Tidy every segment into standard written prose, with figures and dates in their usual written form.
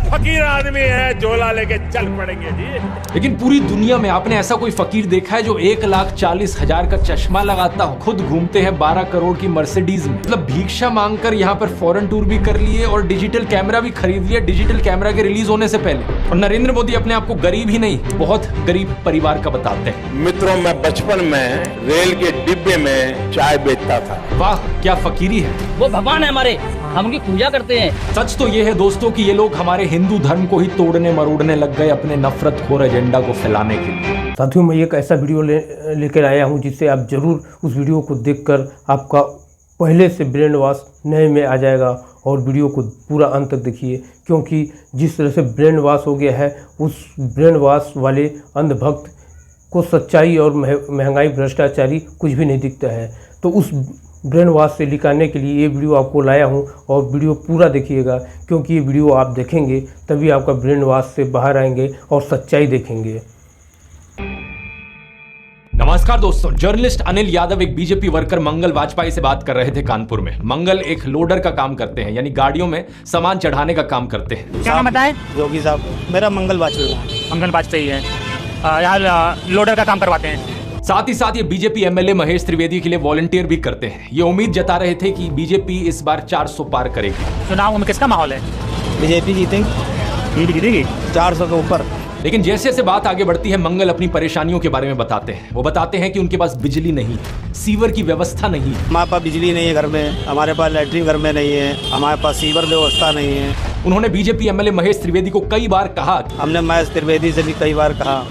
फकीर आदमी है, झोला लेके चल पड़ेंगे जी। लेकिन पूरी दुनिया में आपने ऐसा कोई फकीर देखा है जो 1,40,000 का चश्मा लगाता हो, खुद घूमते हैं 12 करोड़ की मर्सिडीज में, मतलब भिक्षा मांगकर यहाँ पर फॉरेन टूर भी कर लिए और डिजिटल कैमरा भी खरीद लिया डिजिटल कैमरा के रिलीज होने से पहले। और नरेंद्र मोदी अपने आप को गरीब ही नहीं, बहुत गरीब परिवार का बताते हैं। मित्रों, मैं बचपन में रेल के डिब्बे में चाय बेचता था। वाह, क्या फकीरी है। वो भगवान है हमारे, हम उनकी पूजा करते हैं। सच तो ये है दोस्तों कि ये लोग हमारे हिंदू धर्म को ही तोड़ने मरोड़ने लग गए अपने नफरतखोर एजेंडा को फैलाने के लिए। साथियों, मैं एक ऐसा वीडियो लेकर आया हूं जिससे आप जरूर उस वीडियो को देखकर आपका पहले से ब्रेन वॉश नए में आ जाएगा। और वीडियो को पूरा अंत तक देखिए, क्योंकि जिस तरह से ब्रेन वॉश हो गया है, उस ब्रेन वॉश वाले अंधभक्त को सच्चाई और महंगाई भ्रष्टाचारी कुछ भी नहीं दिखता है। तो उस ब्रेन वॉश से निकालने के लिए ये वीडियो आपको लाया हूं और वीडियो पूरा देखिएगा, क्योंकि ये वीडियो आप देखेंगे तभी आपका ब्रेन वॉश से बाहर आएंगे और सच्चाई देखेंगे। नमस्कार दोस्तों, जर्नलिस्ट अनिल यादव एक बीजेपी वर्कर मंगल वाजपेयी से बात कर रहे थे कानपुर में। मंगल एक लोडर का काम करते हैं, यानी गाड़ियों में सामान चढ़ाने का काम करते हैं। क्या नाम बताएं? योगी साहब, मेरा मंगल वाजपेयी है। यहाँ लोडर का काम करवाते हैं। साथ ही साथ ये बीजेपी एमएलए महेश त्रिवेदी के लिए वॉलंटियर भी करते हैं। ये उम्मीद जता रहे थे कि बीजेपी इस बार 400 पार करेगी। चुनाव में किसका माहौल है? बीजेपी जीतेगी 400 के ऊपर। लेकिन जैसे जैसे बात आगे बढ़ती है, मंगल अपनी परेशानियों के बारे में बताते हैं। वो बताते हैं कि उनके पास बिजली नहीं है, सीवर की व्यवस्था नहीं है। हमारे पास बिजली नहीं है घर में, हमारे पास लैट्रिन घर में नहीं है, हमारे पास सीवर व्यवस्था नहीं है। उन्होंने बीजेपी एमएलए महेश त्रिवेदी को कई बार कहा, हमने महेश त्रिवेदी से भी कई बार कहा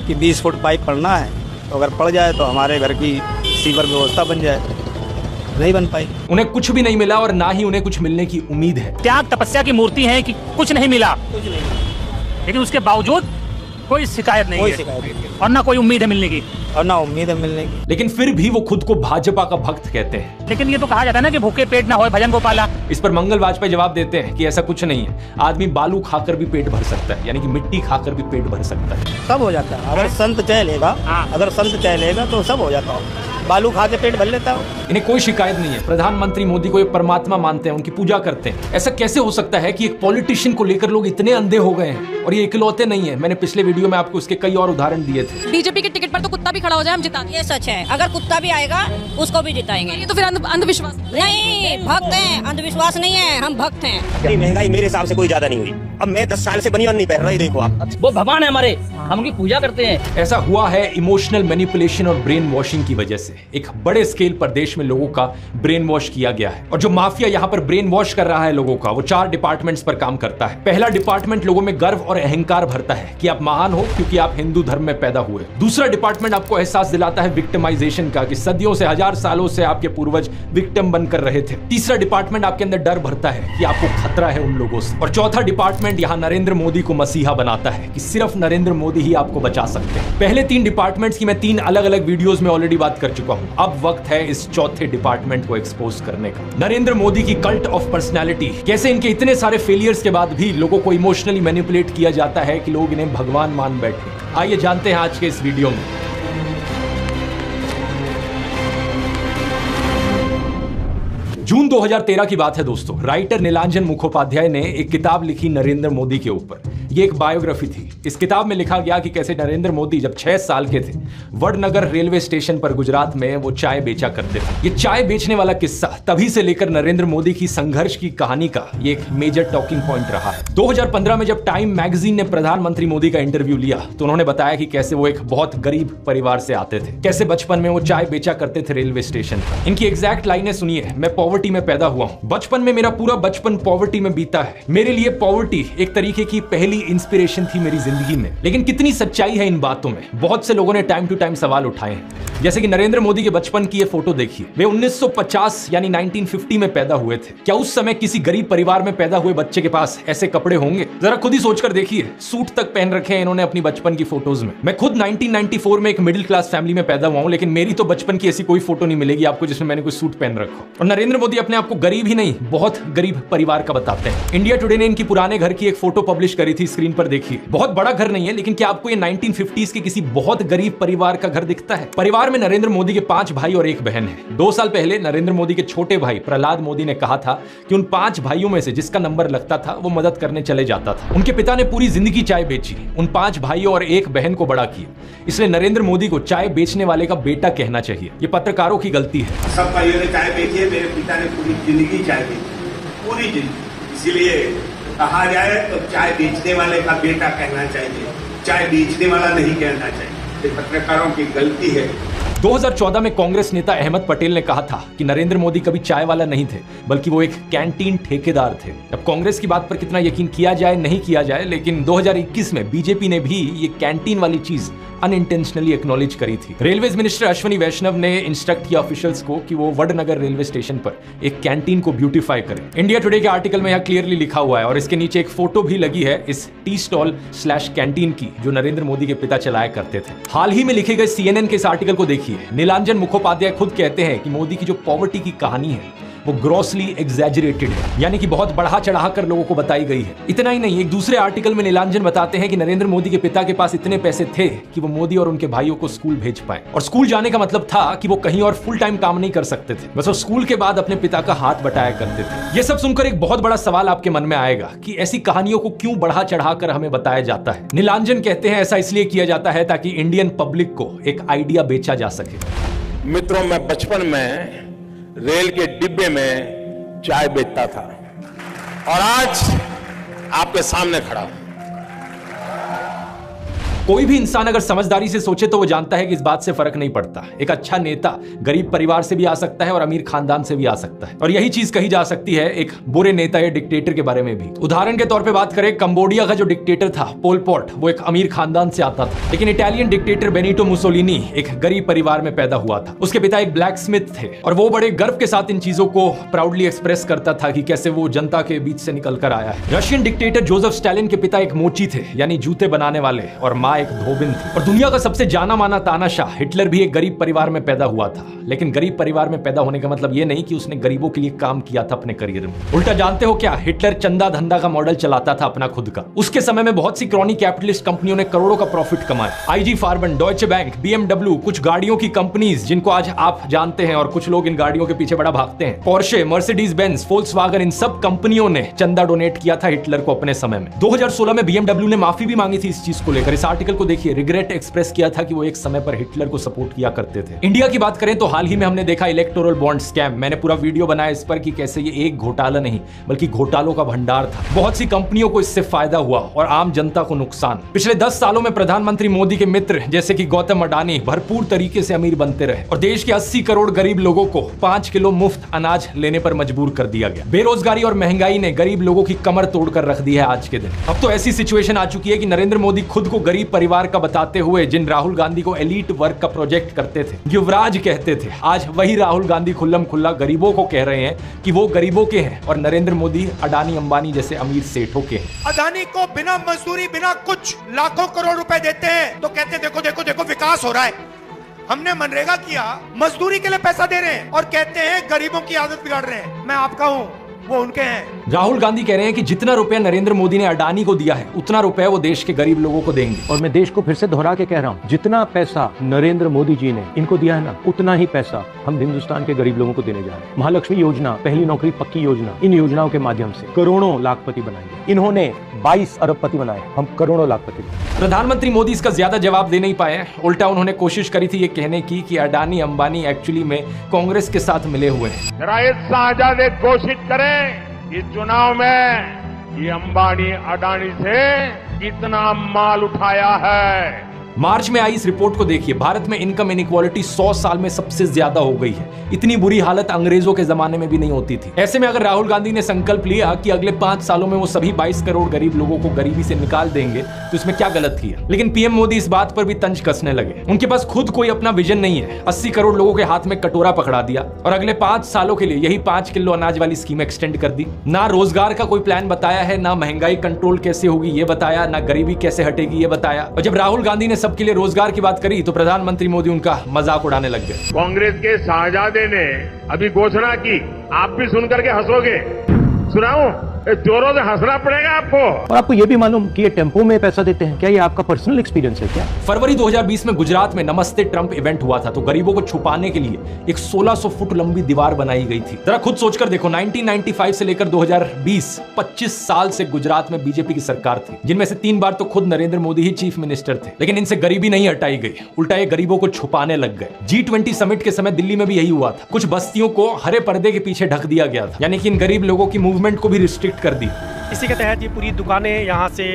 कि 20 फुट पाइप पड़ना है, तो अगर पड़ जाए तो हमारे घर की सीवर व्यवस्था बन जाए। नहीं बन पाई। उन्हें कुछ भी नहीं मिला और ना ही उन्हें कुछ मिलने की उम्मीद है। त्याग तपस्या की मूर्ति है कि कुछ नहीं मिला, लेकिन उसके बावजूद कोई शिकायत नहीं है और ना कोई उम्मीद है मिलने की, और ना उम्मीद है मिलने की। लेकिन फिर भी वो खुद को भाजपा का भक्त कहते हैं। लेकिन ये तो कहा जाता है ना कि भूखे पेट ना होए भजन गोपाला। इस पर मंगल वाजपेयी जवाब देते हैं कि ऐसा कुछ नहीं है, आदमी बालू खाकर भी पेट भर सकता है, यानी कि मिट्टी खाकर भी पेट भर सकता है। सब हो जाता है अगर संत चाह लेगा। अगर संत चाह लेगा तो सब हो जाता है। बालू खा के पेट भर लेता हूँ। इन्हें कोई शिकायत नहीं है। प्रधानमंत्री मोदी को एक परमात्मा मानते हैं, उनकी पूजा करते हैं। ऐसा कैसे हो सकता है कि एक पॉलिटिशियन को लेकर लोग इतने अंधे हो गए हैं? और ये इकलौते नहीं है, मैंने पिछले वीडियो में आपको उसके कई और उदाहरण दिए थे। बीजेपी के टिकट पर तो कुत्ता भी खड़ा हो जाए हम जिता। ये सच है, अगर कुत्ता भी आएगा उसको भी जिताएंगे। ये तो फिर अंधविश्वास नहीं, भक्त हैं, अंधविश्वास नहीं है, हम भक्त हैं। महंगाई मेरे हिसाब से कोई ज्यादा नहीं हुई। अब मैं 10 साल से बनियान नहीं पहन रहा, देखो आप। वो भगवान है हमारे, हम उनकी पूजा करते हैं। ऐसा हुआ है इमोशनल मैनिपुलेशन और ब्रेन वॉशिंग की वजह से। एक बड़े स्केल पर देश में लोगों का ब्रेन वॉश किया गया है। और जो माफिया यहाँ पर ब्रेन वॉश कर रहा है लोगों का, वो 4 डिपार्टमेंट्स पर काम करता है। पहला डिपार्टमेंट लोगों में गर्व और अहंकार भरता है कि आप महान हो क्योंकि आप हिंदू धर्म में पैदा हुए। दूसरा डिपार्टमेंट आपको एहसास दिलाता है विक्टिमाइजेशन का, कि सदियों से, 1000 सालों से आपके पूर्वज विक्टिम बनकर रहे थे। तीसरा डिपार्टमेंट आपके अंदर डर भरता है कि आपको खतरा है उन लोगों से। और चौथा डिपार्टमेंट यहाँ नरेंद्र मोदी को मसीहा बनाता है कि सिर्फ नरेंद्र मोदी ही आपको बचा सकते हैं। पहले 3 डिपार्टमेंट्स की मैं 3 अलग अलग वीडियोस में ऑलरेडी बात कर चुका हूं। अब वक्त है इस चौथे डिपार्टमेंट को एक्सपोज करने का। नरेंद्र मोदी की कल्ट ऑफ पर्सनालिटी, कैसे इनके इतने सारे फेलियर्स के बाद भी लोगों को इमोशनली मैनिपुलेट किया जाता है कि लोग इन्हें भगवान मान बैठे। आइए जानते हैं आज के इस वीडियो में। जून 2013 की बात है दोस्तों। राइटर नीलांजन मुखोपाध्याय ने एक किताब लिखी नरेंद्र मोदी के ऊपर। ये एक बायोग्राफी थी। इस किताब में लिखा गया कि कैसे नरेंद्र मोदी जब 6 साल के थे, वडनगर रेलवे स्टेशन पर गुजरात में वो चाय बेचा करते थे। ये चाय बेचने वाला किस्सा तभी से लेकर नरेंद्र मोदी की संघर्ष की कहानी का ये एक मेजर टॉकिंग पॉइंट रहा है। 2015 में जब टाइम मैगजीन ने प्रधानमंत्री मोदी का इंटरव्यू लिया तो उन्होंने बताया कि कैसे वो एक बहुत गरीब परिवार से आते थे, कैसे बचपन में वो चाय बेचा करते थे रेलवे स्टेशन पर। इनकी एग्जैक्ट लाइनें सुनिए। मैं पॉवर्टी में पैदा हुआ हूँ, बचपन में मेरा पूरा बचपन पॉवर्टी में बीता है। मेरे लिए पॉवर्टी एक तरीके की पहली इंस्पिरेशन थी मेरी जिंदगी में। लेकिन कितनी सच्चाई है इन बातों में? बहुत से लोगों ने टाइम टू टाइम सवाल उठाए हैं, जैसे कि नरेंद्र मोदी के बचपन की ये फोटो देखिए। वे 1950 यानी 1950 में पैदा हुए थे। क्या उस समय किसी गरीब परिवार में पैदा हुए बच्चे के पास ऐसे कपड़े होंगे? जरा खुद ही सोचकर देखिए। सूट तक पहन रखे हैं इन्होंने अपनी बचपन की फोटोज में। मैं खुद 1994 में एक मिडिल क्लास फैमिली में पैदा हुआ हूं, लेकिन मेरी तो बचपन की ऐसी कोई फोटो नहीं मिलेगी आपको जिसमें मैंने कोई सूट पहन रखा। और नरेंद्र मोदी अपने आप को गरीब ही नहीं, बहुत गरीब परिवार का बताते हैं। इंडिया टुडे ने इनकी पुराने घर की एक फोटो पब्लिश करी थी स्क्रीन पर देखिए। बहुत बड़ा घर नहीं है, लेकिन क्या आपको ये 1950s के किसी बहुत गरीब परिवार का घर दिखता है? परिवार में नरेंद्र मोदी के 5 भाई और 1 बहन है। 2 साल पहले नरेंद्र मोदी के छोटे भाई प्रहलाद मोदी ने कहा था कि उन 5 भाइयों में से जिसका नंबर लगता था वो मदद करने चले जाता था। उनके पिता ने पूरी जिंदगी चाय बेची, उन 5 भाइयों और 1 बहन को बड़ा किया। इसलिए नरेंद्र मोदी को चाय बेचने वाले का बेटा कहना चाहिए। ये पत्रकारों की गलती है। सब भाइयों ने चाय बेची है, मेरे पिता ने पूरी जिंदगी चाय बेची, पूरी जिंदगी। इसीलिए कहा जाए तो चाय बेचने वाले का बेटा कहना चाहिए, चाय बेचने वाला नहीं कहना चाहिए। ये पत्रकारों की गलती है। 2014 में कांग्रेस नेता अहमद पटेल ने कहा था कि नरेंद्र मोदी कभी चाय वाला नहीं थे, बल्कि वो एक कैंटीन ठेकेदार थे। अब कांग्रेस की बात पर कितना यकीन किया जाए नहीं किया जाए, लेकिन 2021 में बीजेपी ने भी ये कैंटीन वाली चीज अनइंटेंशनली एक्नॉलेज करी थी। रेलवेज मिनिस्टर अश्विनी वैष्णव ने इंस्ट्रक्ट किया ऑफिशियल्स को कि वो वडनगर रेलवे स्टेशन पर एक कैंटीन को ब्यूटीफाई करें। इंडिया टुडे के आर्टिकल में यह क्लियरली लिखा हुआ है और इसके नीचे एक फोटो भी लगी है इस टी स्टॉल / कैंटीन की, जो नरेंद्र मोदी के पिता चलाया करते थे। हाल ही में लिखे गए CNN के इस आर्टिकल को देखिए। नीलांजन मुखोपाध्याय खुद कहते हैं कि मोदी की जो पॉवर्टी की कहानी है वो ग्रॉसली एग्जैजरेटेड है, यानी कि बहुत बढ़ा चढ़ा कर लोगों को बताई गई है। इतना ही नहीं, एक दूसरे आर्टिकल में नीलांजन बताते हैं कि नरेंद्र मोदी के पिता के पास इतने पैसे थे कि वो मोदी और उनके भाइयों को स्कूल भेज पाए। और स्कूल जाने का मतलब था कि वो कहीं और फुल टाइम काम नहीं कर सकते थे, बस वो स्कूल के बाद अपने पिता का हाथ बटाया करते थे। ये सब सुनकर एक बहुत बड़ा सवाल आपके मन में आएगा कि ऐसी कहानियों को क्यों बढ़ा चढ़ा कर हमें बताया जाता है। नीलांजन कहते हैं ऐसा इसलिए किया जाता है ताकि इंडियन पब्लिक को एक आइडिया बेचा जा सके। मित्रों, मैं बचपन में रेल के डिब्बे में चाय बेचता था और आज आपके सामने खड़ा हूं। कोई भी इंसान अगर समझदारी से सोचे तो वो जानता है कि इस बात से फर्क नहीं पड़ता। एक अच्छा नेता गरीब परिवार से भी आ सकता है और अमीर खानदान से भी आ सकता है, और यही चीज कही जा सकती है एक बुरे नेता या डिक्टेटर के बारे में भी। उदाहरण के तौर पे बात करें, कंबोडिया का जो डिक्टेटर था पोल पॉट, वो एक अमीर खानदान से आता था, लेकिन इटालियन डिक्टेटर बेनिटो मुसोलिनी एक गरीब परिवार में पैदा हुआ था। उसके पिता एक ब्लैक स्मिथ थे और वो बड़े गर्व के साथ इन चीजों को प्राउडली एक्सप्रेस करता था कि कैसे वो जनता के बीच से निकल कर आया है। रशियन डिक्टेटर जोसेफ स्टालिन के पिता एक मोची थे, यानी जूते बनाने वाले, और माँ एक धोबिन थी। और दुनिया का सबसे जाना माना तानाशाह हिटलर भी एक गरीब परिवार में पैदा हुआ था, लेकिन गरीब परिवार में पैदा होने का मतलब ये नहीं कि उसने गरीबों के लिए काम किया था अपने करियर में। उल्टा जानते हो क्या, हिटलर चंदा धंधा का मॉडल चलाता था अपना खुद का। उसके समय में बहुत सी क्रॉनी कैपिटलिस्ट कंपनियों ने करोड़ों का प्रॉफिट कमाया। IG फार्मन, डॉयचे बैंक, BMW, कुछ गाड़ियों की कंपनीज जिनको आज आप जानते हैं और कुछ लोग इन गाड़ियों के पीछे बड़ा भागते हैं, पोर्शे, मर्सिडीज बेंज, फोल्क्सवागन, इन सब कंपनियों ने चंदा डोनेट किया था हिटलर को अपने समय में। 2016 में BMW ने माफी भी मांगी थी इस चीज को लेकर। इस आर्टिकल को देखिए, रिग्रेट एक्सप्रेस किया था कि वो एक समय पर हिटलर को सपोर्ट किया करते थे। इंडिया की बात करें तो हाल ही में हमने देखा इलेक्टोरल बॉन्ड स्कैम। मैंने पूरा वीडियो बनाया इस पर कि कैसे ये एक घोटाला नहीं बल्कि घोटालों का भंडार था। बहुत सी कंपनियों को इससे फायदा हुआ और आम जनता को नुकसान। पिछले 10 सालों में प्रधानमंत्री मोदी के मित्र जैसे कि गौतम अडानी भरपूर तरीके से अमीर बनते रहे और देश के 80 करोड़ गरीब लोगों को 5 किलो मुफ्त अनाज लेने पर मजबूर कर दिया गया। बेरोजगारी और महंगाई ने गरीब लोगों की कमर तोड़कर रख दी है आज के दिन। अब तो ऐसी सिचुएशन आ चुकी है कि नरेंद्र मोदी खुद को गरीब परिवार का बताते हुए जिन राहुल गांधी को एलीट वर्क का प्रोजेक्ट करते थे, युवराज कहते थे, आज वही राहुल गांधी खुल्लम खुल्ला गरीबों को कह रहे हैं कि वो गरीबों के हैं और नरेंद्र मोदी अडानी अंबानी जैसे अमीर सेठों के हैं। अडानी को बिना मजदूरी बिना कुछ लाखों करोड़ रुपए देते हैं तो कहते देखो देखो देखो विकास हो रहा है। हमने मनरेगा किया, मजदूरी के लिए पैसा दे रहे हैं और कहते हैं गरीबों की आदत बिगाड़ रहे हैं। मैं आपका हूं, वो उनके हैं। राहुल गांधी कह रहे हैं कि जितना रुपया नरेंद्र मोदी ने अडानी को दिया है उतना रुपया वो देश के गरीब लोगों को देंगे। और मैं देश को फिर से दोहरा के कह रहा हूँ, जितना पैसा नरेंद्र मोदी जी ने इनको दिया है ना, उतना ही पैसा हम हिंदुस्तान के गरीब लोगों को देने जा रहे हैं। महालक्ष्मी योजना, पहली नौकरी पक्की योजना, इन योजनाओं के माध्यम से करोड़ों लाखपति बनाएंगे। इन्होंने 22 अरबपति बनाए, हम करोड़ों लाखपति। प्रधानमंत्री मोदी इसका ज्यादा जवाब दे नहीं पाए। उल्टा उन्होंने कोशिश करी थी ये कहने की कि अडानी अंबानी एक्चुअली में कांग्रेस के साथ मिले हुए हैं। रायत शाहजादे घोषित करें इस चुनाव में ये अंबानी अडानी से कितना माल उठाया है। मार्च में आई इस रिपोर्ट को देखिए, भारत में इनकम इनइक्वालिटी 100 साल में सबसे ज्यादा हो गई है। इतनी बुरी हालत अंग्रेजों के जमाने में भी नहीं होती थी। ऐसे में अगर राहुल गांधी ने संकल्प लिया कि अगले 5 सालों में वो सभी 22 करोड़ गरीब लोगों को गरीबी से निकाल देंगे तो इसमें क्या गलत किया। लेकिन पीएम मोदी इस बात पर भी तंज कसने लगे। उनके पास खुद कोई अपना विजन नहीं है। 80 करोड़ लोगों के हाथ में कटोरा पकड़ा दिया और अगले 5 सालों के लिए यही 5 किलो अनाज वाली स्कीम एक्सटेंड कर दी। ना रोजगार का कोई प्लान बताया है, ना महंगाई कंट्रोल कैसे होगी ये बताया, ना गरीबी कैसे हटेगी ये बताया। और जब राहुल गांधी ने सबके लिए रोजगार की बात करी तो प्रधानमंत्री मोदी उनका मजाक उड़ाने लग गए। कांग्रेस के शाहजादे ने अभी घोषणा की, आप भी सुनकर के हंसोगे। सुनाऊं? जोरों से हंसना पड़ेगा आपको। और आपको ये भी मालूम कि ये टेम्पो में पैसा देते हैं, क्या ये आपका पर्सनल एक्सपीरियंस है क्या? फरवरी 2020 में गुजरात में नमस्ते ट्रंप इवेंट हुआ था, तो गरीबों को छुपाने के लिए एक 1600 फुट लंबी दीवार बनाई गई थी। जरा खुद सोचकर देखो, 1995 से लेकर 2020 25 साल से गुजरात में बीजेपी की सरकार थी, जिनमें से 3 बार तो खुद नरेंद्र मोदी ही चीफ मिनिस्टर थे। लेकिन इनसे गरीबी नहीं हटाई गई, उल्टा ये गरीबों को छुपाने लग गए। G20 समिट के समय दिल्ली में भी यही हुआ था। कुछ बस्तियों को हरे पर्दे के पीछे ढक दिया गया था, यानी कि इन गरीब लोगों की मूवमेंट को भी रिस्ट्रिक्ट कर दी। इसी के तहत ये पूरी दुकानें यहाँ से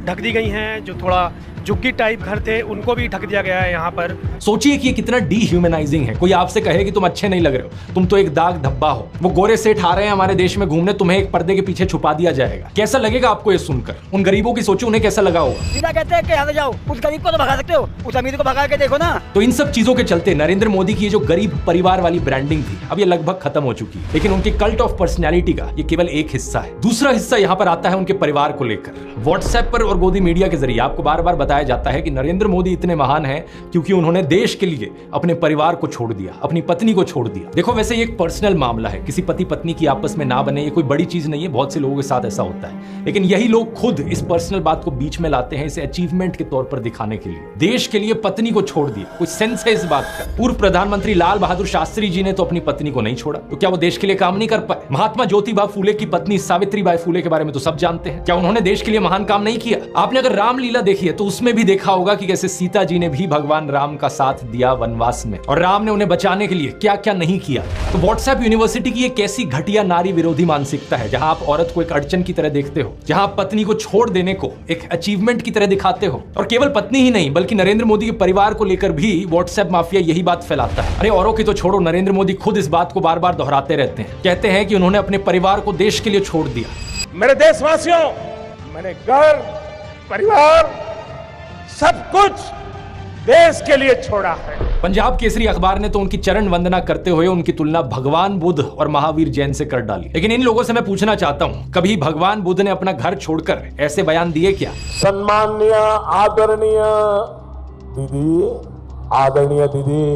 ढक दी गई हैं। जो थोड़ा झुग्गी टाइप घर थे उनको भी ढक दिया गया है यहाँ पर। सोचिए कि ये कितना डीह्यूमनाइजिंग है। कोई आपसे कहे कि तुम अच्छे नहीं लग रहे हो, तुम तो एक दाग धब्बा हो। वो गोरे सेठ आ रहे हैं हमारे देश में घूमने, तुम्हें एक पर्दे के पीछे छुपा दिया जाएगा। कैसा लगेगा आपको ये सुनकर? उन गरीबों की सोचो, उन्हें कैसा लगा होगा। सीधा कहते हैं कि यहाँ से जाओ, उस गरीब को तो भगा सकते हो, उस अमीर को भगा के देखो ना। तो इन सब चीजों के चलते नरेंद्र मोदी की ये जो गरीब परिवार वाली ब्रांडिंग थी, अब ये लगभग खत्म हो चुकी है। लेकिन उनकी कल्ट ऑफ पर्सनैलिटी का ये केवल एक हिस्सा है। दूसरा हिस्सा यहाँ पर आता है उनके परिवार को लेकर। व्हाट्सएप पर और गोदी मीडिया के जरिए आपको बार बार बताया जाता है कि नरेंद्र मोदी इतने महान हैं क्योंकि उन्होंने देश के लिए अपने परिवार को छोड़ दिया, अपनी पत्नी को छोड़ दिया। देखो, वैसे ये एक पर्सनल मामला है, किसी पति पत्नी की आपस में ना बने, ये कोई बड़ी चीज नहीं है, बहुत से लोगों के साथ ऐसा होता है। लेकिन यही लोग खुद इस पर्सनल बात को बीच में लाते हैं, इसे अचीवमेंट के तौर पर दिखाने के लिए। देश के लिए पत्नी को छोड़ दिया, कुछ सेंस है इस बात का? पूर्व प्रधानमंत्री लाल बहादुर शास्त्री जी ने तो अपनी पत्नी को नहीं छोड़ा, तो क्या वो देश के लिए काम नहीं कर पाए? महात्मा ज्योतिबा फूले की पत्नी सावित्रीबाई फूले के बारे में तो सब जानते हैं, क्या उन्होंने देश के लिए महान काम नहीं किया? आपने अगर रामलीला देखी है तो उसमें भी देखा होगा कि कैसे सीता जी ने भी भगवान राम का साथ दिया वनवास में, और राम ने उन्हें बचाने के लिए क्या क्या नहीं किया। तो व्हाट्सएप यूनिवर्सिटी की एक ऐसी घटिया नारी विरोधी मानसिकता है, जहां आप औरत को एक अड़चन की तरह देखते हो, जहां आप पत्नी को छोड़ देने को एक अचीवमेंट की तरह दिखाते हो। और केवल पत्नी ही नहीं, बल्कि नरेंद्र मोदी के परिवार को लेकर भी व्हाट्सएप माफिया यही बात फैलाता है। अरे औरों की तो छोड़ो, नरेंद्र मोदी खुद इस बात को बार बार दोहराते रहते हैं। कहते हैं कि उन्होंने अपने परिवार को देश के लिए छोड़ दिया। मेरे देशवासियों, मैंने घर, परिवार, सब कुछ देश के लिए छोड़ा है। पंजाब केसरी अखबार ने तो उनकी चरण वंदना करते हुए उनकी तुलना भगवान बुद्ध और महावीर जैन से कर डाली। लेकिन इन लोगों से मैं पूछना चाहता हूं, कभी भगवान बुद्ध ने अपना घर छोड़कर ऐसे बयान दिए क्या? सम्माननीय आदरणीय दीदी, आदरणीय दीदी,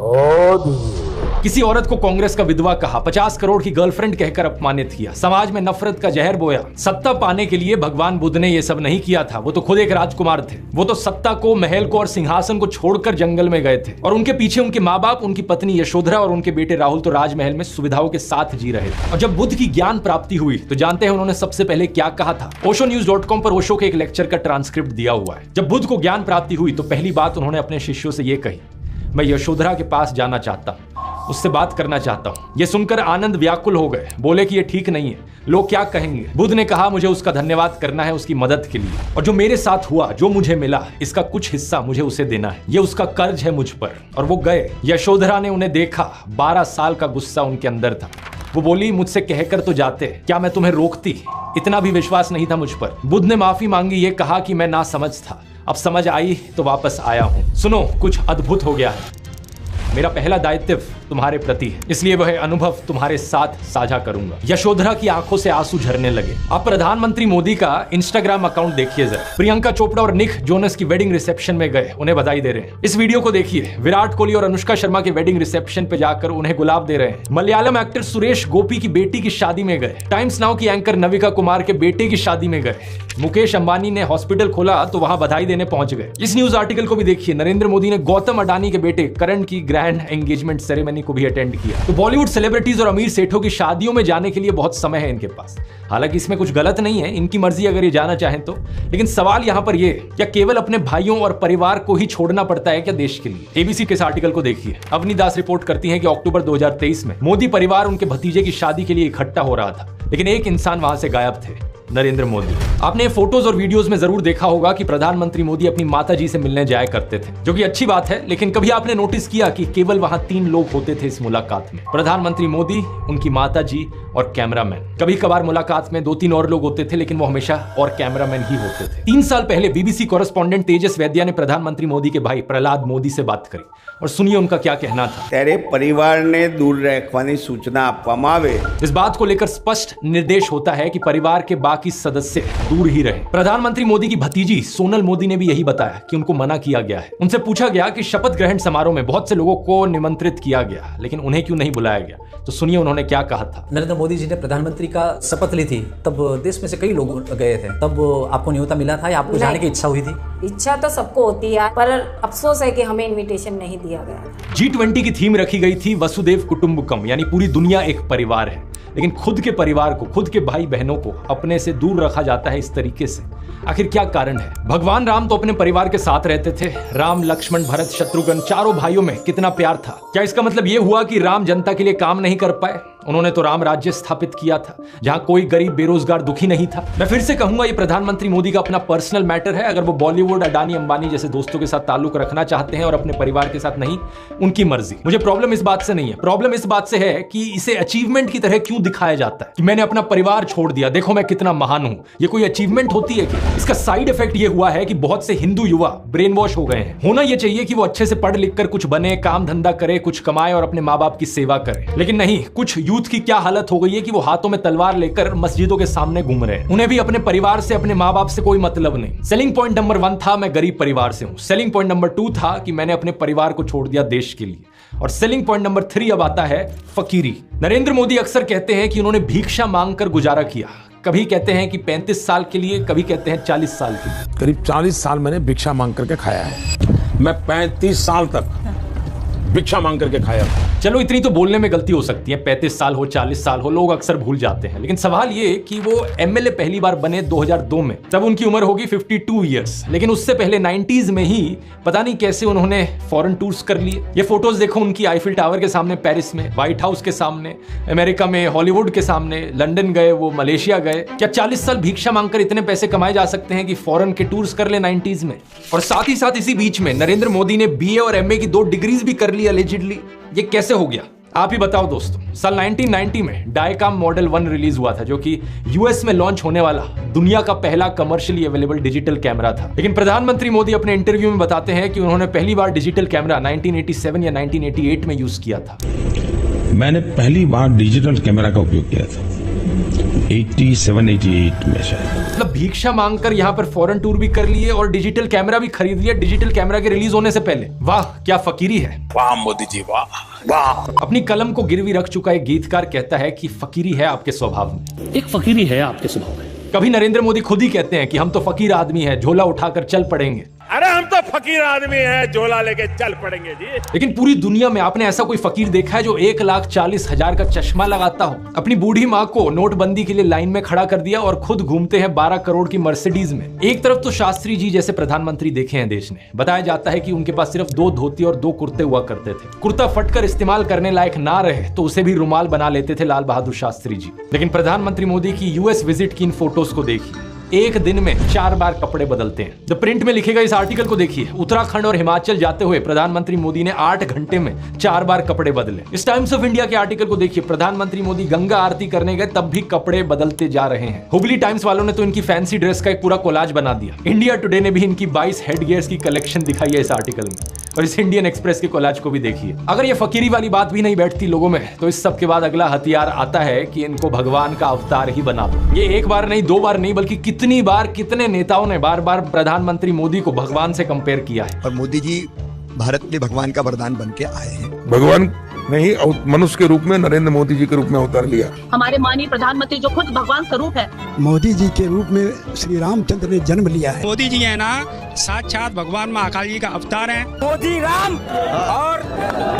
ओ दीदी। किसी औरत को कांग्रेस का विधवा कहा, 50 करोड़ की गर्लफ्रेंड कहकर अपमानित किया, समाज में नफरत का जहर बोया। सत्ता पाने के लिए भगवान बुद्ध ने ये सब नहीं किया था, वो तो खुद एक राजकुमार थे। वो तो सत्ता को, महल को और सिंहासन को छोड़कर जंगल में गए थे, और उनके पीछे उनके माँ बाप, उनकी पत्नी यशोधरा और उनके बेटे राहुल तो राजमहल में सुविधाओं के साथ जी रहे थे। और जब बुद्ध की ज्ञान प्राप्ति हुई तो जानते हैं उन्होंने सबसे पहले क्या कहा था? oshonews.com पर ओशो के एक लेक्चर का ट्रांसक्रिप्ट दिया हुआ है। जब बुद्ध को ज्ञान प्राप्ति हुई तो पहली बात उन्होंने अपने शिष्यों से ये कही, मैं यशोधरा के पास जाना चाहता हूं, उससे बात करना चाहता हूं। यह सुनकर आनंद व्याकुल हो गए, बोले कि यह ठीक नहीं है, लोग क्या कहेंगे। बुद्ध ने कहा, मुझे उसका धन्यवाद करना है उसकी मदद के लिए, और जो मेरे साथ हुआ, जो मुझे मिला, इसका कुछ हिस्सा मुझे उसे देना है, यह उसका कर्ज है मुझ पर। और वो गए। यशोधरा ने उन्हें देखा, 12 साल का गुस्सा उनके अंदर था। वो बोली, मुझसे कहकर तो जाते, क्या मैं तुम्हें रोकती? इतना भी विश्वास नहीं था मुझ पर। बुद्ध ने माफी मांगी, ये कहा कि मैं नासमझ था, अब समझ आई तो वापस आया हूं। सुनो, कुछ अद्भुत हो गया है। मेरा पहला दायित्व तुम्हारे प्रति है, इसलिए वह अनुभव तुम्हारे साथ साझा करूंगा। यशोधरा की आंखों से आंसू झरने लगे। आप प्रधानमंत्री मोदी का इंस्टाग्राम अकाउंट देखिए जरा। प्रियंका चोपड़ा और निक जोनस की वेडिंग रिसेप्शन में गए, उन्हें बधाई दे रहे हैं। इस वीडियो को देखिए, विराट कोहली और अनुष्का शर्मा के वेडिंग रिसेप्शन पे जाकर उन्हें गुलाब दे रहे हैं। मलयालम एक्टर सुरेश गोपी की बेटी की शादी में गए। टाइम्स नाउ की एंकर नविका कुमार के बेटे की शादी में गए। मुकेश अंबानी ने हॉस्पिटल खोला तो वहां बधाई देने पहुंच गए। इस न्यूज आर्टिकल को भी देखिए। नरेंद्र मोदी ने गौतम अडानी के बेटे करण की ग्रैंड एंगेजमेंट सेरेमनी को भी अटेंड किया। तो बॉलीवुड सेलिब्रिटीज और अमीर सेठों की शादियों में जाने के लिए बहुत समय है इनके पास। हालांकि इसमें कुछ गलत नहीं है, इनकी मर्जी अगर ये जाना चाहें तो। लेकिन सवाल यहां पर ये, क्या केवल अपने भाइयों और परिवार को ही छोड़ना पड़ता है क्या देश के लिए? एबीसी के इस आर्टिकल को देखिए। अवनी दास रिपोर्ट करती है कि अक्टूबर 2023 में मोदी परिवार उनके भतीजे की शादी के लिए इकट्ठा हो रहा था, लेकिन एक इंसान वहां से गायब थे, नरेंद्र मोदी। आपने फोटोज और वीडियोस में जरूर देखा होगा कि प्रधानमंत्री मोदी अपनी माताजी से मिलने जाया करते थे, जो कि अच्छी बात है। लेकिन कभी आपने नोटिस किया कि केवल वहां 3 लोग होते थे इस मुलाकात में? प्रधानमंत्री मोदी, उनकी माताजी और कैमरामैन। कभी कभार मुलाकात में 2-3 और लोग होते थे, लेकिन वो हमेशा और कैमरामैन ही होते थे। 3 साल पहले बीबीसी कॉरेस्पॉन्डेंट तेजस वैद्या ने प्रधानमंत्री मोदी के भाई प्रहलाद मोदी से बात करी, और सुनिए उनका क्या कहना था। तेरे परिवार ने दूर रखवानी सूचना आपवामां आवे। इस बात को लेकर स्पष्ट निर्देश होता है कि परिवार के बाकी सदस्य दूर ही रहे। प्रधानमंत्री मोदी की भतीजी सोनल मोदी ने भी यही बताया कि उनको मना किया गया है। उनसे पूछा गया कि शपथ ग्रहण समारोह में बहुत से लोगों को निमंत्रित किया गया, लेकिन उन्हें क्यों नहीं बुलाया गया? तो सुनिए उन्होंने क्या कहा था। नरेंद्र मोदी जी ने प्रधानमंत्री का शपथ ली थी, तब देश में से कई लोग गए थे, तब आपको न्योता मिला था या आपको जाने की इच्छा हुई थी? इच्छा तो सबको होती है, पर अफसोस है कि हमें इनविटेशन नहीं दिया गया। G20 की थीम रखी गई थी वसुदेव कुटुंबकम, यानी पूरी दुनिया एक परिवार है। लेकिन खुद के परिवार को, खुद के भाई बहनों को अपने से दूर रखा जाता है इस तरीके से। आखिर क्या कारण है? भगवान राम तो अपने परिवार के साथ रहते थे। राम, लक्ष्मण, भरत, शत्रुघ्न, चारों भाइयों में कितना प्यार था। क्या इसका मतलब यह हुआ कि राम जनता के लिए काम नहीं कर पाए? उन्होंने तो राम राज्य स्थापित किया था, जहां कोई गरीब, बेरोजगार, दुखी नहीं था। मैं फिर से कहूंगा, ये प्रधानमंत्री मोदी का अपना पर्सनल मैटर है। अगर वो बॉलीवुड, अडानी, अंबानी जैसे दोस्तों के साथ ताल्लुक रखना चाहते हैं और अपने परिवार के साथ नहीं, उनकी मर्जी। मुझे प्रॉब्लम इस बात से नहीं है। प्रॉब्लम इस बात से है कि इसे अचीवमेंट की तरह क्यों दिखाया जाता है कि मैंने अपना परिवार छोड़ दिया, देखो मैं कितना महान हूं। ये कोई अचीवमेंट होती है क्या? इसका साइड इफेक्ट ये हुआ है कि बहुत से हिंदू युवा ब्रेन वॉश हो गए हैं। होना ये चाहिए कि वो अच्छे से पढ़ लिख कर कुछ बने, काम धंधा करे, कुछ कमाए और अपने माँ बाप की सेवा करे। लेकिन नहीं, कुछ यूथ की क्या हालत हो गई है कि वो हाथों में तलवार लेकर मस्जिदों के सामने घूम रहे हैं। उन्हें भी अपने परिवार से, अपने माँ बाप से कोई मतलब नहीं। सेलिंग पॉइंट नंबर 1 था मैं गरीब परिवार से हूं। सेलिंग पॉइंट नंबर 2 था कि मैंने अपने परिवार को छोड़ दिया देश के लिए। और सेलिंग पॉइंट नंबर 3 अब आता है फकीरी। नरेंद्र मोदी अक्सर कहते हैं कि उन्होंने भिक्षा मांगकर गुजारा किया। कभी कहते हैं कि 35 साल के लिए, कभी कहते हैं 40 साल के लिए। करीब 40 साल मैंने भिक्षा मांग करके खाया है। मैं 35 साल तक भिक्षा मांग करके खाया था। चलो इतनी तो बोलने में गलती हो सकती है, 35 साल हो, 40 साल हो, लोग अक्सर भूल जाते हैं। लेकिन सवाल ये कि वो एमएलए पहली बार बने 2002 में, तब उनकी उम्र होगी 52 ईयर्स। लेकिन उससे पहले 90s में ही पता नहीं कैसे उन्होंने फॉरेन टूर्स कर लिए। ये फोटोज देखो उनकी, आईफिल टावर के सामने पेरिस में, व्हाइट हाउस के सामने अमेरिका में, हॉलीवुड के सामने, लंदन गए, वो मलेशिया गए। क्या 40 साल भिक्षा मांगकर इतने पैसे कमाए जा सकते हैं कि फॉरेन के टूर्स कर ले 90s में? और साथ ही साथ इसी बीच में नरेंद्र मोदी ने BA और MA की 2 डिग्रीज भी कर ली एलिजिडली। ये कैसे हो गया? आप ही बताओ दोस्तों। साल 1990 में डायकाम मॉडल 1 रिलीज हुआ था, जो कि यूएस में लॉन्च होने वाला दुनिया का पहला कमर्शियली अवेलेबल डिजिटल कैमरा था। लेकिन प्रधानमंत्री मोदी अपने इंटरव्यू में बताते हैं कि उन्होंने पहली बार डिजिटल कैमरा 1987 या 1988 में यूज किया था। मैंने पहली बार डिजिटल कैमरा का उपयोग किया था 87-88 में शायद। मतलब भिक्षा मांगकर यहाँ पर फॉरेन टूर भी कर लिए और डिजिटल कैमरा भी खरीद लिया डिजिटल कैमरा के रिलीज होने से पहले। वाह क्या फकीरी है। वाह मोदी जी, वाह वाह। अपनी कलम को गिरवी रख चुका एक गीतकार कहता है कि फकीरी है आपके स्वभाव में। एक फकीरी है आपके स्वभाव में। कभी नरेंद्र मोदी खुद ही कहते हैं कि हम तो फकीर आदमी हैं, झोला उठाकर चल पड़ेंगे। अरे हम तो फकीर आदमी हैं, झोला लेके चल पड़ेंगे जी। लेकिन पूरी दुनिया में आपने ऐसा कोई फकीर देखा है जो 1,40,000 का चश्मा लगाता हो, अपनी बूढ़ी माँ को नोटबंदी के लिए लाइन में खड़ा कर दिया और खुद घूमते हैं 12 करोड़ की मर्सिडीज में? एक तरफ तो शास्त्री जी जैसे प्रधानमंत्री देखे हैं देश ने। बताया जाता है कि उनके पास सिर्फ 2 धोती और 2 कुर्ते हुआ करते थे। कुर्ता फटकर इस्तेमाल करने लायक ना रहे तो उसे भी रुमाल बना लेते थे लाल बहादुर शास्त्री जी। लेकिन प्रधानमंत्री मोदी की यूएस विजिट की इन फोटोज को देखिए, एक दिन में 4 बार कपड़े बदलते हैं। द प्रिंट में लिखे गए इस आर्टिकल को देखिए, उत्तराखंड और हिमाचल जाते हुए प्रधानमंत्री मोदी ने 8 घंटे में 4 बार कपड़े बदले। इस टाइम्स ऑफ इंडिया के आर्टिकल को देखिए, प्रधानमंत्री मोदी गंगा आरती करने गए तब भी कपड़े बदलते जा रहे हैं। हुबली टाइम्स वालों ने तो इनकी फैंसी ड्रेस का एक पूरा कोलाज बना दिया। इंडिया टुडे ने भी इनकी 22 हेड गियर्स की कलेक्शन दिखाई है इस आर्टिकल में। और इस इंडियन एक्सप्रेस के कोलाज को भी देखिए। अगर ये फकीरी वाली बात भी नहीं बैठती लोगों में, तो इस सब के बाद अगला हथियार आता है कि इनको भगवान का अवतार ही बना दो। ये एक बार नहीं, 2 बार नहीं, बल्कि कितनी बार कितने नेताओं ने बार बार प्रधानमंत्री मोदी को भगवान से कंपेयर किया है। और मोदी जी भारत में भगवान का वरदान बन के आए हैं। भगवान नहीं, मनुष्य के रूप में नरेंद्र मोदी जी के रूप में अवतार लिया। हमारे माननीय प्रधानमंत्री जो खुद भगवान स्वरूप है, मोदी जी के रूप में श्री रामचंद्र ने जन्म लिया है। मोदी जी है ना, साक्षात भगवान महाकाल जी का अवतार है। मोदी राम और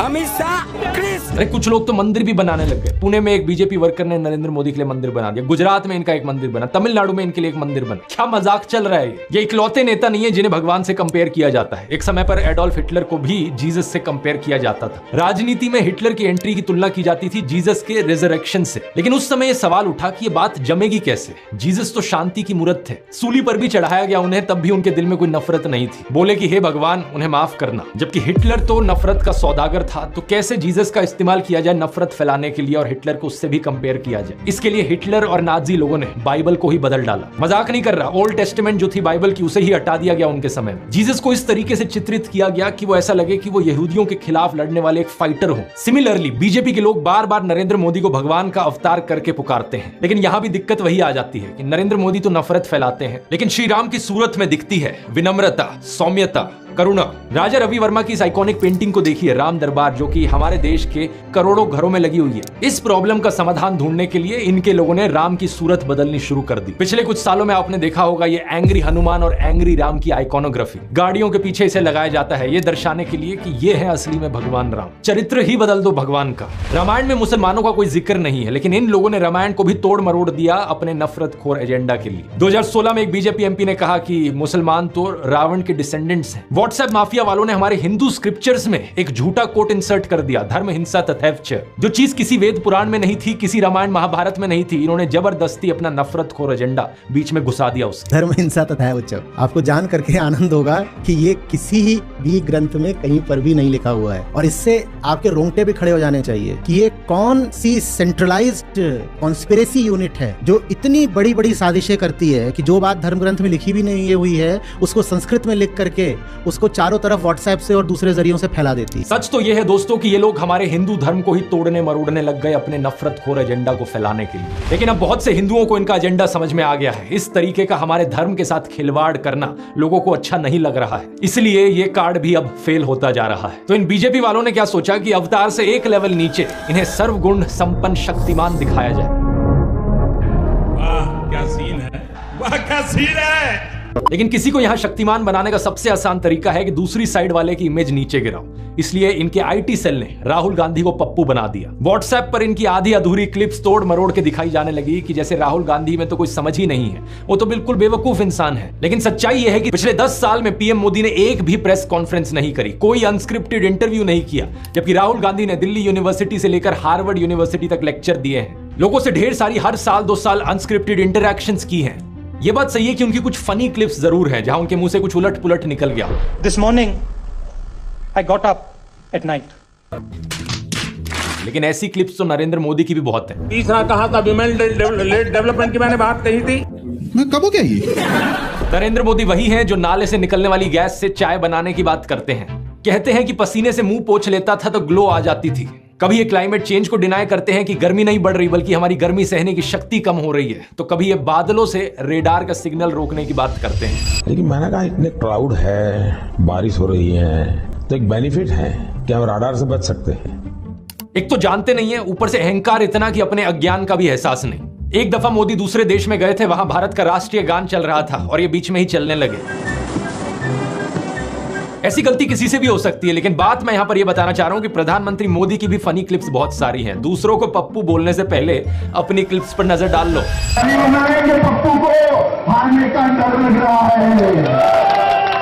अमित शाह कृष्ण। अरे कुछ लोग तो मंदिर भी बनाने लग गए। पुणे में एक बीजेपी वर्कर ने नरेंद्र मोदी के लिए मंदिर बना दिया, गुजरात में इनका एक मंदिर बना, तमिलनाडु में इनके लिए एक मंदिर बना। क्या मजाक चल रहा है? ये इकलौते नेता नहीं है जिन्हें भगवान से कंपेयर किया जाता है। एक समय पर एडोल्फ हिटलर को भी जीसस से कंपेयर किया जाता था। राजनीति में हिटलर की एंट्री की तुलना की जाती थी जीसस के रिजरेक्शन से। लेकिन उस समय यह सवाल उठा कि ये बात जमेगी कैसे? जीसस तो शांति की मूर्त थे, सूली पर भी चढ़ाया गया उन्हें, तब भी उनके दिल में कोई नफरत नहीं थी। बोले कि हे भगवान उन्हें माफ करना। जबकि हिटलर तो नफरत का सौदागर था, तो कैसे जीसस का इस्तेमाल किया जाए नफरत फैलाने के लिए और हिटलर को उससे भी कंपेयर किया जाए? इसके लिए हिटलर और नाजी लोगों ने बाइबल को ही बदल डाला। मजाक नहीं कर रहा, ओल्ड टेस्टामेंट जो थी बाइबल की, उसे ही हटा दिया गया उनके समय में। जीसस को इस तरीके से चित्रित किया गया कि वो ऐसा लगे कि वो यहूदियों के खिलाफ लड़ने वाले एक फाइटर हो। सिमिलरली बीजेपी के लोग बार बार नरेंद्र मोदी को भगवान का अवतार करके पुकारते हैं। लेकिन यहां भी दिक्कत वही आ जाती है कि नरेंद्र मोदी तो नफरत फैलाते हैं, लेकिन श्री राम की सूरत में दिखती है विनम्रता, सौम्यता, करुणा। राजा रवि वर्मा की इस आइकॉनिक पेंटिंग को देखिए, राम दरबार, जो कि हमारे देश के करोड़ों घरों में लगी हुई है। इस प्रॉब्लम का समाधान ढूंढने के लिए इनके लोगों ने राम की सूरत बदलनी शुरू कर दी। पिछले कुछ सालों में आपने देखा होगा ये एंग्री हनुमान और एंग्री राम की आइकॉनोग्राफी, गाड़ियों के पीछे इसे लगाया जाता है, ये दर्शाने के लिए कि ये है असली में भगवान राम। चरित्र ही बदल दो भगवान का। रामायण में मुसलमानों का कोई जिक्र नहीं है, लेकिन इन लोगों ने रामायण को भी तोड़ मरोड़ दिया अपने नफरतखोर एजेंडा के लिए। 2016 में एक बीजेपी एमपी ने कहा कि मुसलमान तो रावण के डिसेंडेंट्स हैं। व्हाट्सएप माफिया वालों ने हमारे हिंदू स्क्रिप्चर्स में एक झूठा कोट इंसर्ट कर दिया, धर्म हिंसा तथैवच, जो चीज किसी वेद पुराण में नहीं थी, किसी रामायण महाभारत में नहीं थी। इन्होंने जबरदस्ती अपना नफरतखोर एजेंडा बीच में घुसा दिया उसके। धर्म हिंसा तथैवच, आपको जान करके आनंद होगा कि ये किसी भी ग्रंथ में कहीं पर भी नहीं लिखा हुआ है, और इससे आपके रोंगटे भी खड़े हो जाने चाहिए कि ये कौन सी सेंट्रलाइज्ड कॉन्स्पिरेसी यूनिट है जो इतनी बड़ी बड़ी साजिशें करती है कि जो बात धर्म ग्रंथ में लिखी भी नहीं हुई है उसको संस्कृत में लिख करके उसको चारों तरफ व्हाट्सएप से और दूसरे जरियों से फैला देती है। सच तो यह है दोस्तों कि ये लोग हमारे हिंदू धर्म को ही तोड़ने मरोड़ने लग गए अपने नफरतखोर एजेंडा को फैलाने के लिए। लेकिन अब बहुत से हिंदुओं को इनका एजेंडा समझ में आ गया है। इस तरीके का हमारे धर्म के साथ खिलवाड़ करना लोगों को अच्छा नहीं लग रहा है, इसलिए ये कार्ड भी अब फेल होता जा रहा है। तो इन बीजेपी वालों ने क्या सोचा कि अवतार से एक लेवल नीचे इन्हें सर्वगुण संपन्न शक्तिमान दिखाया जाए। वाह क्या सीन है, वाह क्या सीन है। लेकिन किसी को यहां शक्तिमान बनाने का सबसे आसान तरीका है कि दूसरी साइड वाले की इमेज नीचे गिराओ। इसलिए इनके आईटी सेल ने राहुल गांधी को पप्पू बना दिया। व्हाट्सएप पर इनकी आधी अधूरी क्लिप्स तोड़ मरोड़ के दिखाई जाने लगी कि जैसे राहुल गांधी में तो कोई समझ ही नहीं है, वो तो बिल्कुल बेवकूफ इंसान है। लेकिन सच्चाई यह है कि पिछले 10 साल में पीएम मोदी ने एक भी प्रेस कॉन्फ्रेंस नहीं करी, कोई अनस्क्रिप्टेड इंटरव्यू नहीं किया, जबकि राहुल गांधी ने दिल्ली यूनिवर्सिटी से लेकर हार्वर्ड यूनिवर्सिटी तक लेक्चर दिए हैं, लोगों से ढेर सारी हर साल 2 साल अनस्क्रिप्टेड इंटरैक्शंस की हैं। ये बात सही है कि उनकी कुछ फनी क्लिप्स जरूर हैं जहां उनके मुंह से कुछ उलट पुलट निकल गया। This morning I got up at night. लेकिन ऐसी क्लिप्स तो नरेंद्र मोदी की भी बहुत है। तीसरा कहा था विमेन डेवलपमेंट की मैंने बात कही थी, मैं कब हो गया ये? नरेंद्र मोदी वही हैं जो नाले से निकलने वाली गैस से चाय बनाने की बात करते हैं। कहते हैं कि पसीने से मुंह पोंछ लेता था तो ग्लो आ जाती थी। कभी ये क्लाइमेट चेंज को डिनाई करते हैं कि गर्मी नहीं बढ़ रही बल्कि हमारी गर्मी सहने की शक्ति कम हो रही है, तो कभी ये बादलों से रेडार का सिग्नल रोकने की बात करते हैं। लेकिन मैंने कहा इतने क्लाउड है, बारिश हो रही है, तो एक बेनिफिट है कि हम राडार से बच सकते हैं। एक तो जानते नहीं है, ऊपर से अहंकार इतना कि अपने अज्ञान का भी एहसास नहीं। एक दफा मोदी दूसरे देश में गए थे, वहां भारत का राष्ट्रीय गान चल रहा था और ये बीच में ही चलने लगे। ऐसी गलती किसी से भी हो सकती है, लेकिन बात मैं यहां पर यह बताना चाह रहा हूं कि प्रधानमंत्री मोदी की भी फनी क्लिप्स बहुत सारी हैं। दूसरों को पप्पू बोलने से पहले अपनी क्लिप्स पर नजर डाल लो। पप्पू को हारने का डर लग रहा है,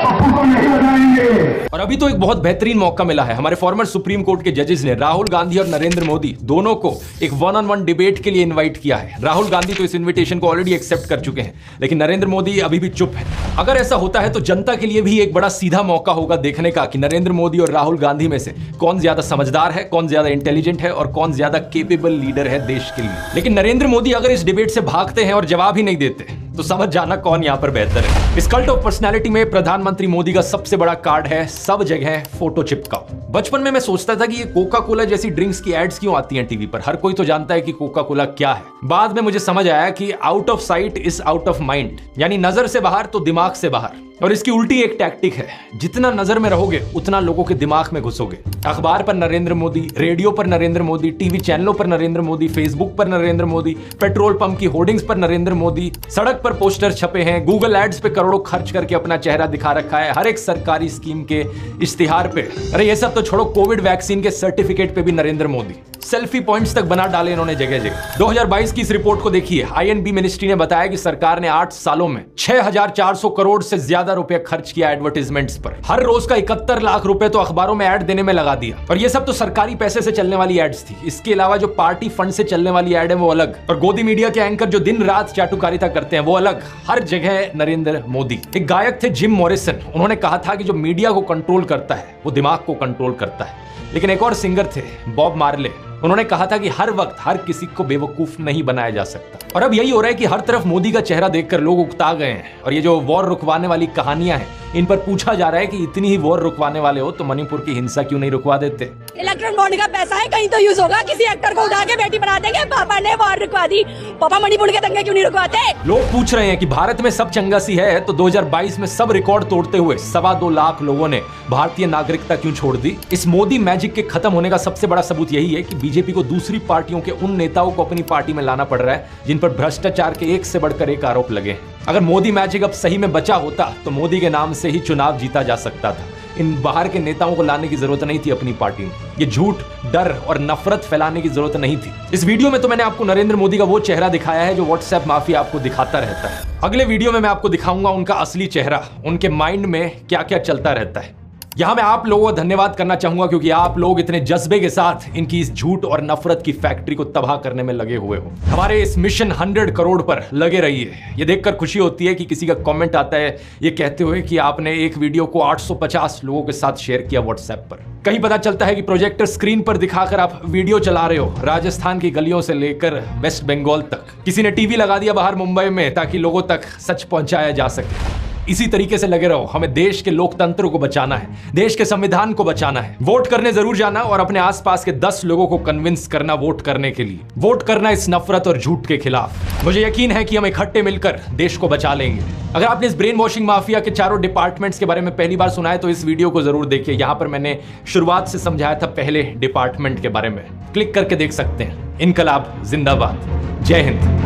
पप्पू को नहीं बनाएंगे। और अभी तो एक बहुत बेहतरीन मौका मिला है। हमारे फॉर्मर सुप्रीम कोर्ट के जजेस ने राहुल गांधी और नरेंद्र मोदी दोनों को एक 1-on-1 डिबेट के लिए इनवाइट किया है। राहुल गांधी तो इस इनविटेशन को ऑलरेडी एक्सेप्ट कर चुके हैं, लेकिन नरेंद्र मोदी अभी भी चुप है। अगर ऐसा होता है तो जनता के लिए भी एक बड़ा सीधा मौका होगा देखने का कि नरेंद्र मोदी और राहुल गांधी में से कौन ज्यादा समझदार है, कौन ज्यादा इंटेलिजेंट है और कौन ज्यादा केपेबल लीडर है देश के लिए। लेकिन नरेंद्र मोदी अगर इस डिबेट से भागते हैं और जवाब ही नहीं देते तो समझ जाना कौन यहां पर बेहतर है। इस कल्ट ऑफ पर्सनैलिटी में प्रधानमंत्री मोदी का सबसे बड़ा कार्ड है सब जगह फोटो चिपकाओ। बचपन में मैं सोचता था कि ये कोका कोला जैसी ड्रिंक्स की एड्स क्यों आती हैं टीवी पर, हर कोई तो जानता है कि कोका कोला क्या है। बाद में मुझे समझ आया कि out of site is out of mind, यानी नजर से बाहर तो दिमाग से बाहर। और इसकी उल्टी एक टैक्टिक है, जितना नजर में रहोगे उतना लोगों के दिमाग में घुसोगे। अखबार पर नरेंद्र मोदी, रेडियो पर नरेंद्र मोदी, टीवी चैनलों पर नरेंद्र मोदी, फेसबुक पर नरेंद्र मोदी, पेट्रोल पंप की होर्डिंग्स पर नरेंद्र मोदी, सड़क पर पोस्टर छपे हैं, गूगल एड्स पे करोड़ों खर्च करके अपना चेहरा दिखा रखा है, हर एक सरकारी स्कीम के इश्तिहार पे। अरे ये सब तो छोड़ो, कोविड वैक्सीन के सर्टिफिकेट पे भी नरेंद्र मोदी। सेल्फी पॉइंट्स तक बना डाले इन्होंने जगह जगह। 2022 की इस रिपोर्ट को देखिए। आईएनबी मिनिस्ट्री ने बताया कि सरकार ने 8 सालों में 6,400 करोड़ से ज्यादा रुपए खर्च किया एडवर्टाइजमेंट्स पर। हर रोज का 71 लाख रुपए तो अखबारों में ऐड देने में लगा दिया। और ये सब तो सरकारी पैसे से चलने वाली एड्स थी। इसके अलावा जो पार्टी फंड से चलने वाली एड है वो अलग, और गोदी मीडिया के एंकर जो दिन रात चाटुकारिता करते हैं वो अलग। हर जगह नरेंद्र मोदी। एक गायक थे जिम मॉरिसन, उन्होंने कहा था कि जो मीडिया को कंट्रोल करता है वो दिमाग को कंट्रोल करता है। लेकिन एक और सिंगर थे बॉब मार्ले, उन्होंने कहा था कि हर वक्त हर किसी को बेवकूफ नहीं बनाया जा सकता। और अब यही हो रहा है कि हर तरफ मोदी का चेहरा देखकर लोग उकता गए हैं। और ये जो वॉर रुकवाने वाली कहानियां हैं, इन पर पूछा जा रहा है कि इतनी ही वॉर रुकवाने वाले हो तो मणिपुर की हिंसा क्यों नहीं रुकवा देते। इलेक्ट्रॉन बॉन्ड का पैसा है, कहीं तो यूज होगा। किसी एक्टर को उठा के बेटी बना देंगे। पापा ने वॉर रुकवा दी, पापा मणिपुर के दंगे क्यों नहीं रुकवाते? लोग पूछ रहे हैं कि भारत में सब चंगासी है तो 2022 में सब रिकॉर्ड तोड़ते हुए 2.25 लाख लोगों ने भारतीय नागरिकता क्यों छोड़ दी? इस मोदी मैजिक के खत्म होने का सबसे बड़ा सबूत यही है कि बीजेपी को दूसरी पार्टियों के उन नेताओं को अपनी पार्टी में लाना पड़ रहा है जिन पर भ्रष्टाचार के एक से बढ़कर एक आरोप लगे। अगर मोदी मैजिक अब सही में बचा होता तो मोदी के नाम से ही चुनाव जीता जा सकता था। इन बाहर के नेताओं को लाने की जरूरत नहीं थी अपनी पार्टी में। ये झूठ, डर और नफरत फैलाने की जरूरत नहीं थी। इस वीडियो में तो मैंने आपको नरेंद्र मोदी का वो चेहरा दिखाया है जो व्हाट्सएप माफिया आपको दिखाता रहता है। अगले वीडियो में मैं आपको दिखाऊंगा उनका असली चेहरा, उनके माइंड में क्या क्या चलता रहता है। यहां मैं आप लोगों का धन्यवाद करना चाहूंगा क्योंकि आप लोग इतने जज्बे के साथ इनकी इस झूठ और नफरत की फैक्ट्री को तबाह करने में लगे हुए हो। हमारे इस मिशन 100 करोड़ पर लगे रहिए। ये देखकर खुशी होती है कि किसी का कमेंट आता है ये कहते हुए कि आपने एक वीडियो को 850 लोगों के साथ शेयर किया व्हाट्सएप पर। कहीं पता चलता है कि प्रोजेक्टर स्क्रीन पर दिखाकर आप वीडियो चला रहे हो राजस्थान की गलियों से लेकर वेस्ट बंगाल तक। किसी ने टीवी लगा दिया बाहर मुंबई में ताकि लोगों तक सच पहुंचाया जा सके। इसी तरीके से लगे रहो। हमें देश के लोकतंत्र को बचाना है, देश के संविधान को बचाना है। वोट करने जरूर जाना और अपने आसपास के 10 लोगों को कन्विंस करना वोट करने के लिए। वोट करना इस नफरत और झूठ के खिलाफ। मुझे यकीन है कि हम इकट्ठे मिलकर देश को बचा लेंगे। अगर आपने इस ब्रेन वॉशिंग माफिया के चारों डिपार्टमेंट्स के बारे में पहली बार सुना है तो इस वीडियो को जरूर देखिए। यहां पर मैंने शुरुआत से समझाया था पहले डिपार्टमेंट के बारे में। क्लिक करके देख सकते हैं। इनकलाब जिंदाबाद। जय हिंद।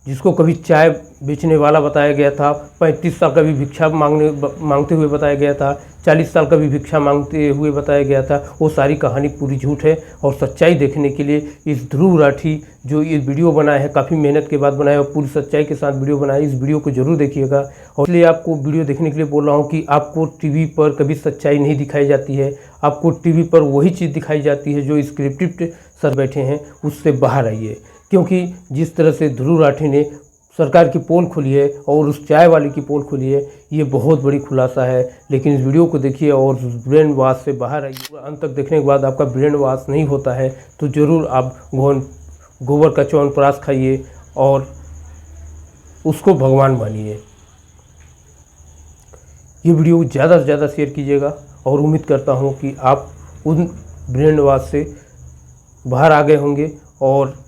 जिसको कभी चाय बेचने वाला बताया गया था, 35 साल का भी भिक्षा मांगते हुए बताया गया था, 40 साल का भी भिक्षा मांगते हुए बताया गया था, वो सारी कहानी पूरी झूठ है। और सच्चाई देखने के लिए इस ध्रुव राठी जो ये वीडियो बनाया है, काफ़ी मेहनत के बाद बनाया और पूरी सच्चाई के साथ वीडियो बनाया, इस वीडियो को जरूर देखिएगा। और इसलिए आपको वीडियो देखने के लिए बोल रहा हूँ कि आपको टीवी पर कभी सच्चाई नहीं दिखाई जाती है। आपको टीवी पर वही चीज़ दिखाई जाती है जो स्क्रिप्टेड सर बैठे हैं, उससे बाहर आइए। क्योंकि जिस तरह से ध्रुव राठी ने सरकार की पोल खोली है और उस चाय वाले की पोल खोली है, ये बहुत बड़ी खुलासा है। लेकिन इस वीडियो को देखिए और ब्रेन वॉश से बाहर आइए। अंत तक देखने के बाद आपका ब्रेन वॉश नहीं होता है तो ज़रूर आप गोबर का च्यवनप्राश खाइए और उसको भगवान मानिए। ये वीडियो ज़्यादा से ज़्यादा शेयर कीजिएगा और उम्मीद करता हूँ कि आप उन ब्रेन वॉश से बाहर आ गए होंगे और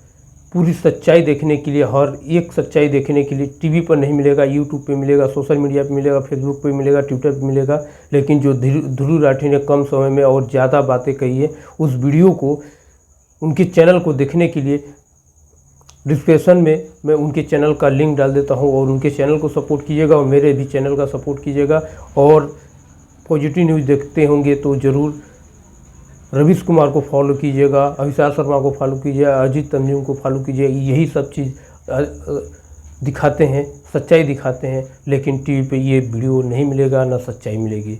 पूरी सच्चाई देखने के लिए, हर एक सच्चाई देखने के लिए टीवी पर नहीं मिलेगा, यूट्यूब पे मिलेगा, सोशल मीडिया पे मिलेगा, फेसबुक पे मिलेगा, ट्विटर पे मिलेगा। लेकिन जो ध्रुव राठी ने कम समय में और ज़्यादा बातें कही है, उस वीडियो को उनके चैनल को देखने के लिए डिस्क्रिप्शन में मैं उनके चैनल का लिंक डाल देता हूँ और उनके चैनल को सपोर्ट कीजिएगा और मेरे भी चैनल का सपोर्ट कीजिएगा। और पॉजिटिव न्यूज़ देखते होंगे तो ज़रूर रवीश कुमार को फॉलो कीजिएगा, अभिषेक शर्मा को फॉलो कीजिएगा, अजीत तंजीम को फॉलो कीजिएगा। यही सब चीज़ दिखाते हैं, सच्चाई दिखाते हैं। लेकिन टीवी पे ये वीडियो नहीं मिलेगा, ना सच्चाई मिलेगी।